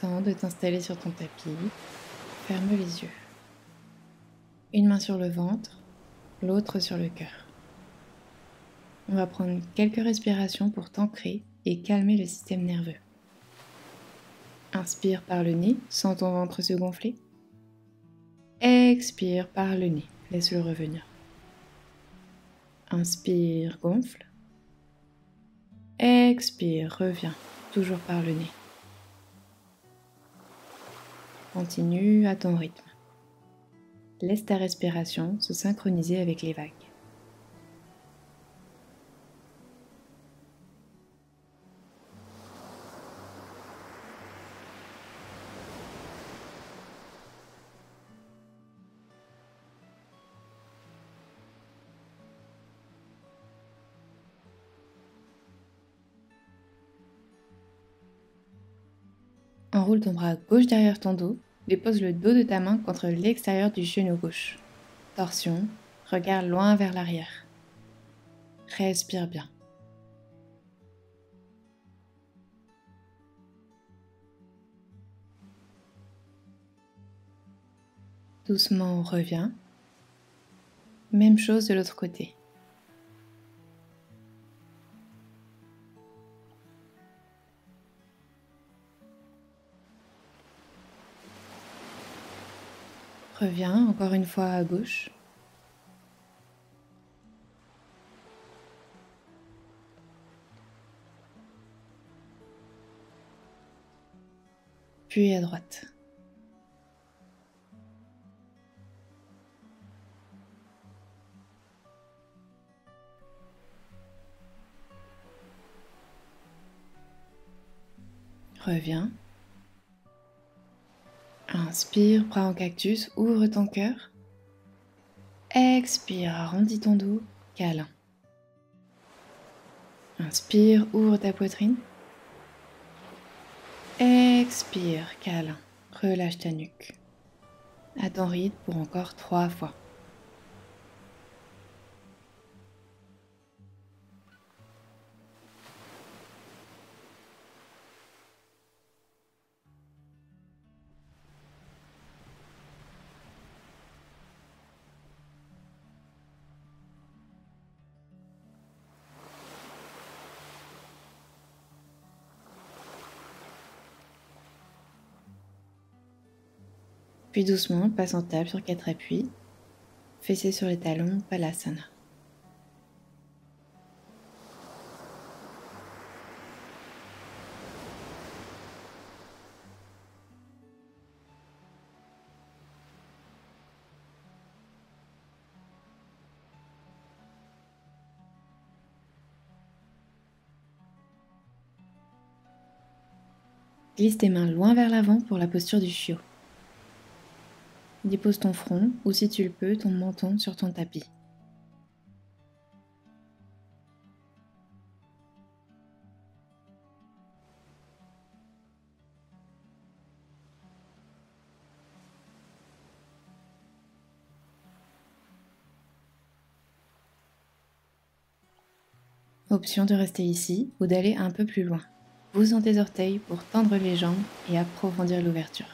temps de t'installer sur ton tapis, ferme les yeux. Une main sur le ventre, l'autre sur le cœur. On va prendre quelques respirations pour t'ancrer et calmer le système nerveux. Inspire par le nez, sens ton ventre se gonfler. Expire par le nez, laisse-le revenir. Inspire, gonfle. Expire, reviens, toujours par le nez. Continue à ton rythme. Laisse ta respiration se synchroniser avec les vagues. Enroule ton bras gauche derrière ton dos, dépose le dos de ta main contre l'extérieur du genou gauche. Torsion, regarde loin vers l'arrière. Respire bien. Doucement, on revient. Même chose de l'autre côté. Reviens encore une fois à gauche. Puis à droite. Reviens. Inspire, bras en cactus, ouvre ton cœur. Expire, arrondis ton dos, câlin. Inspire, ouvre ta poitrine. Expire, câlin. Relâche ta nuque. À ton rythme pour encore 3 fois. Puis doucement, passe en table sur 4 appuis, fessés sur les talons, Balasana. Glisse tes mains loin vers l'avant pour la posture du chiot. Dépose ton front ou si tu le peux, ton menton sur ton tapis. Option de rester ici ou d'aller un peu plus loin. Pousse tes orteils pour tendre les jambes et approfondir l'ouverture.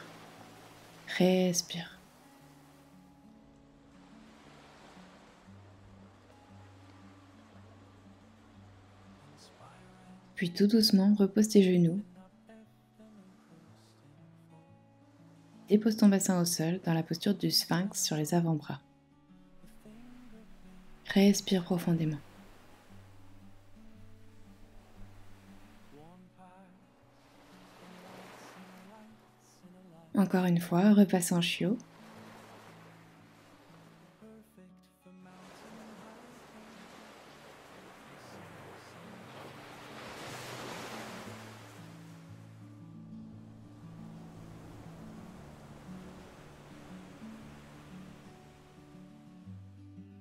Respire. Puis tout doucement, repose tes genoux. Dépose ton bassin au sol dans la posture du sphinx sur les avant-bras. Respire profondément. Encore une fois, repasse en chiot.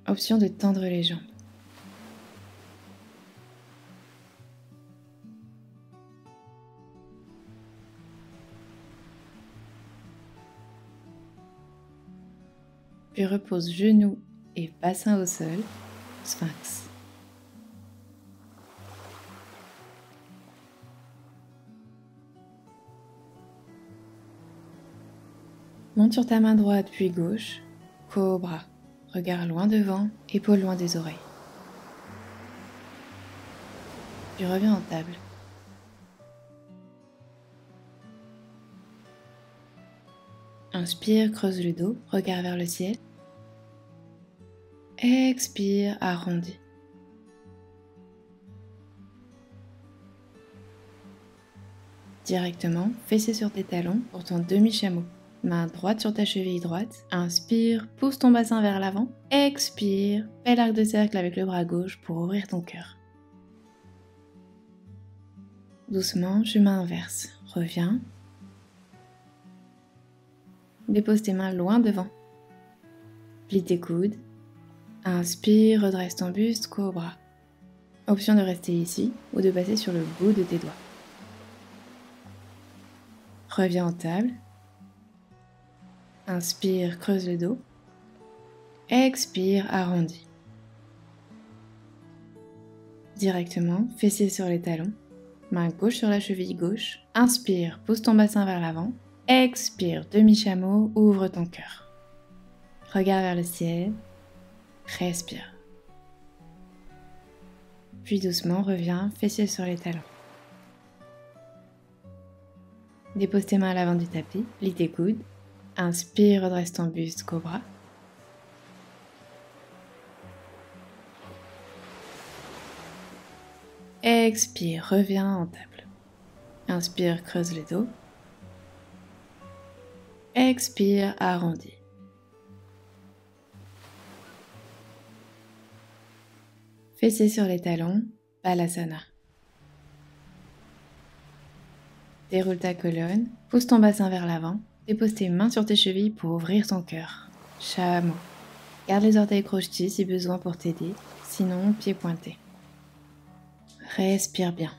Option de tendre les jambes. Puis repose genoux et bassin au sol, sphinx. Monte sur ta main droite puis gauche, cobra, regard loin devant, épaules loin des oreilles. Puis reviens en table. Inspire, creuse le dos, regard vers le ciel. Expire, arrondis. Directement, fessée sur tes talons pour ton demi-chameau. Main droite sur ta cheville droite. Inspire, pousse ton bassin vers l'avant. Expire, fais l'arc de cercle avec le bras gauche pour ouvrir ton cœur. Doucement, chemin inverse. Reviens. Dépose tes mains loin devant. Plie tes coudes. Inspire, redresse ton buste, cobra. Option de rester ici ou de passer sur le bout de tes doigts. Reviens en table. Inspire, creuse le dos. Expire, arrondis. Directement, fessiers sur les talons. Main gauche sur la cheville gauche. Inspire, pousse ton bassin vers l'avant. Expire, demi-chameau, ouvre ton cœur. Regarde vers le ciel. Respire. Puis doucement, reviens, fessiers sur les talons. Dépose tes mains à l'avant du tapis, plie tes coudes. Inspire, redresse ton buste, cobra. Expire, reviens en table. Inspire, creuse le dos. Expire, arrondis. Fessiers sur les talons, Balasana. Déroule ta colonne, pousse ton bassin vers l'avant, dépose tes mains sur tes chevilles pour ouvrir ton cœur. Chameau. Garde les orteils crochetés si besoin pour t'aider, sinon pieds pointés. Respire bien.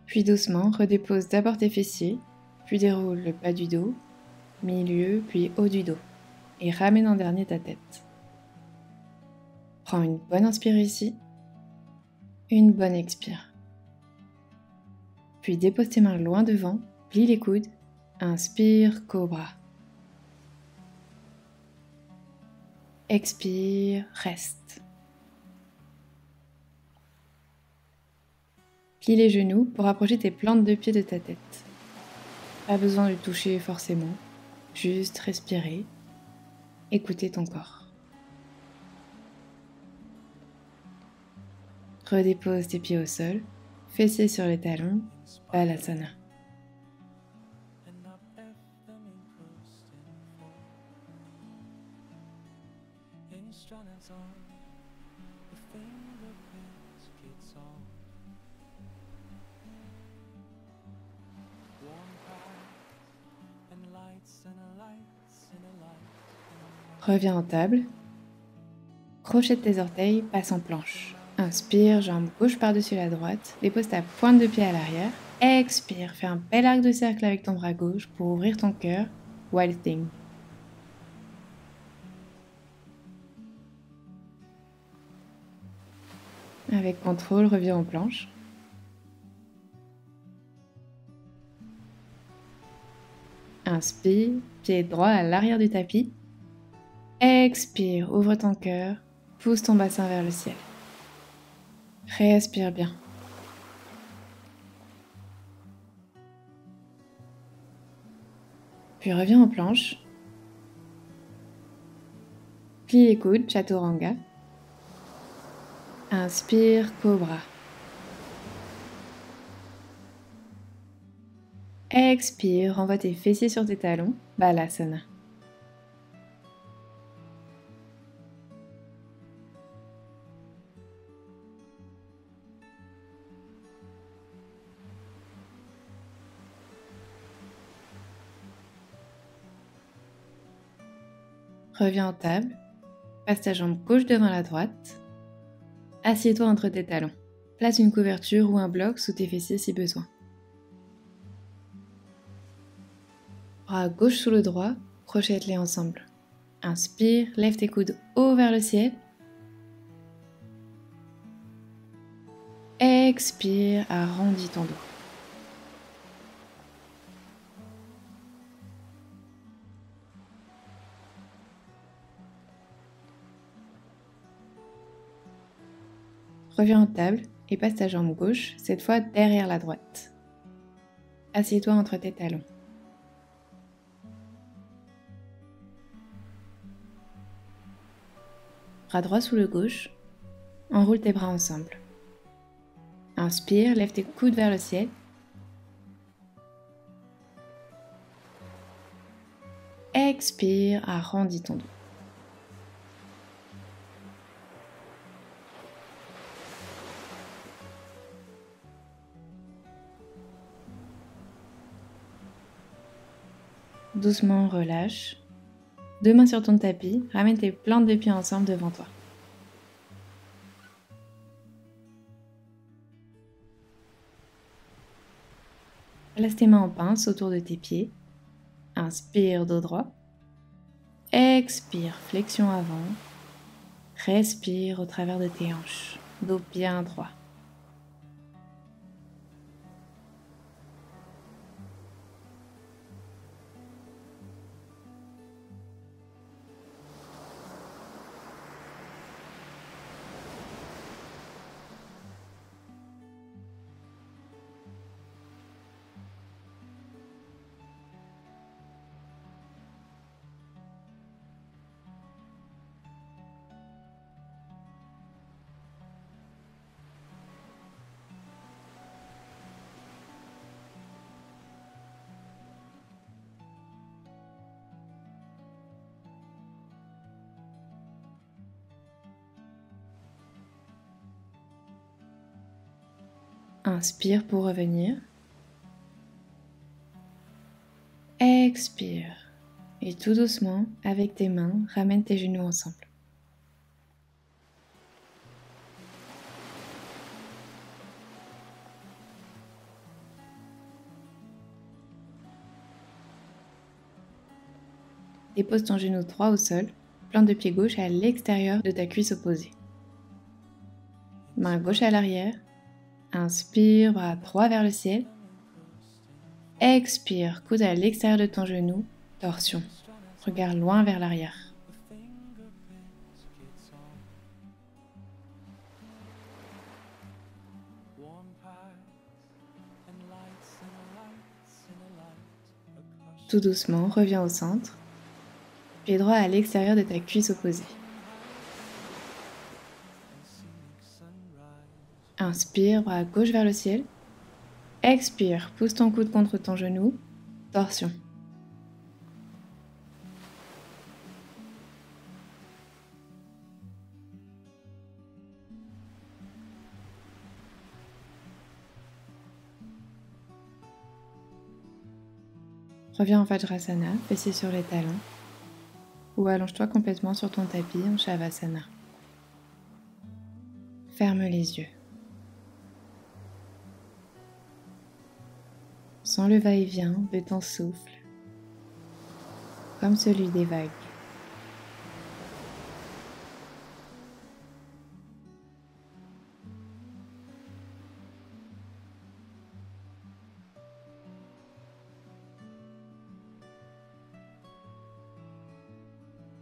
Puis doucement, redépose d'abord tes fessiers, puis déroule le bas du dos, milieu, puis haut du dos, et ramène en dernier ta tête. Prends une bonne inspire ici, une bonne expire. Puis dépose tes mains loin devant, plie les coudes, inspire, cobra. Expire, reste. Plie les genoux pour approcher tes plantes de pied de ta tête. Pas besoin de toucher forcément, juste respirer, écouter ton corps. Redépose tes pieds au sol, fessiers sur les talons, Balasana. Reviens en table. Crochet de tes orteils, passe en planche. Inspire, jambe gauche par-dessus la droite. Dépose ta pointe de pied à l'arrière. Expire, fais un bel arc de cercle avec ton bras gauche pour ouvrir ton cœur. Wild Thing. Avec contrôle, reviens en planche. Inspire, pied droit à l'arrière du tapis. Expire, ouvre ton cœur, pousse ton bassin vers le ciel. Respire bien. Puis reviens en planche. Plie les coudes, Chaturanga. Inspire, cobra. Expire, renvoie tes fessiers sur tes talons, Balasana. Reviens en table, passe ta jambe gauche devant la droite, Assieds-toi entre tes talons. Place une couverture ou un bloc sous tes fessiers si besoin. Bras gauche sous le droit, crochette-les ensemble. Inspire, lève tes coudes haut vers le ciel. Expire, arrondis ton dos. Reviens en table et passe ta jambe gauche, cette fois derrière la droite. Assieds-toi entre tes talons. Bras droit sous le gauche, enroule tes bras ensemble. Inspire, lève tes coudes vers le ciel. Expire, arrondis ton dos. Doucement, relâche. Deux mains sur ton tapis, ramène tes plantes de pieds ensemble devant toi. Place tes mains en pince autour de tes pieds. Inspire, dos droit. Expire, flexion avant. Respire au travers de tes hanches, dos bien droit. Inspire pour revenir. Expire. Et tout doucement, avec tes mains, ramène tes genoux ensemble. Dépose ton genou droit au sol, plante de pied gauche à l'extérieur de ta cuisse opposée. Main gauche à l'arrière. Inspire, bras droit vers le ciel. Expire, coude à l'extérieur de ton genou, torsion. Regarde loin vers l'arrière. Tout doucement, reviens au centre. Pied droit à l'extérieur de ta cuisse opposée. Inspire, bras gauche vers le ciel. Expire, pousse ton coude contre ton genou, torsion. Reviens en Vajrasana, fessiers sur les talons, ou allonge-toi complètement sur ton tapis en Shavasana. Ferme les yeux. Sens le va-et-vient de ton souffle, comme celui des vagues.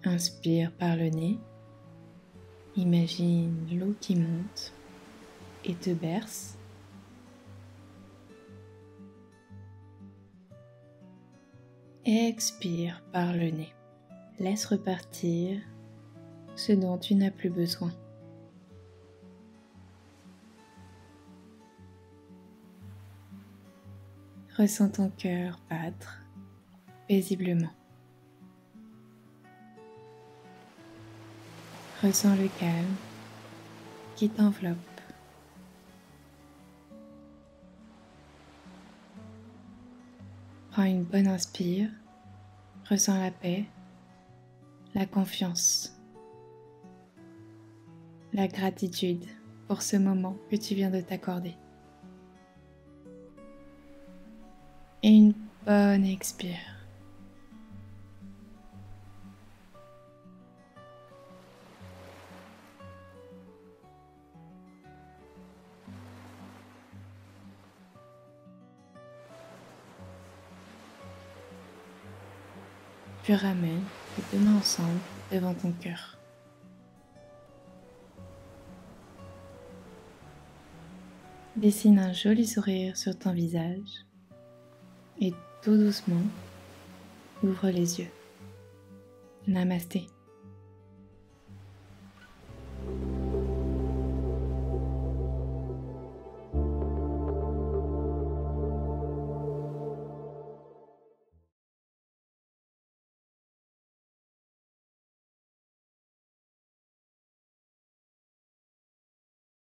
Inspire par le nez. Imagine l'eau qui monte et te berce. Expire par le nez. Laisse repartir ce dont tu n'as plus besoin. Ressens ton cœur battre paisiblement. Ressens le calme qui t'enveloppe. Prends une bonne inspire, ressens la paix, la confiance, la gratitude pour ce moment que tu viens de t'accorder. Et une bonne expire. Puis ramène les deux mains ensemble devant ton cœur. Dessine un joli sourire sur ton visage et tout doucement, ouvre les yeux. Namasté.